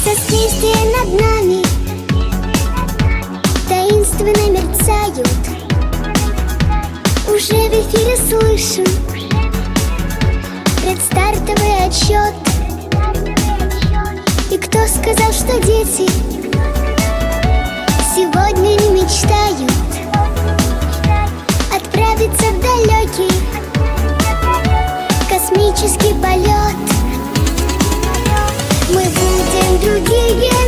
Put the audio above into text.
Созвездия над нами таинственно мерцают. Уже в эфире слышим предстартовый отсчет. И кто сказал, что дети сегодня не мечтают отправиться в далекий космический полет? Мы будем другие.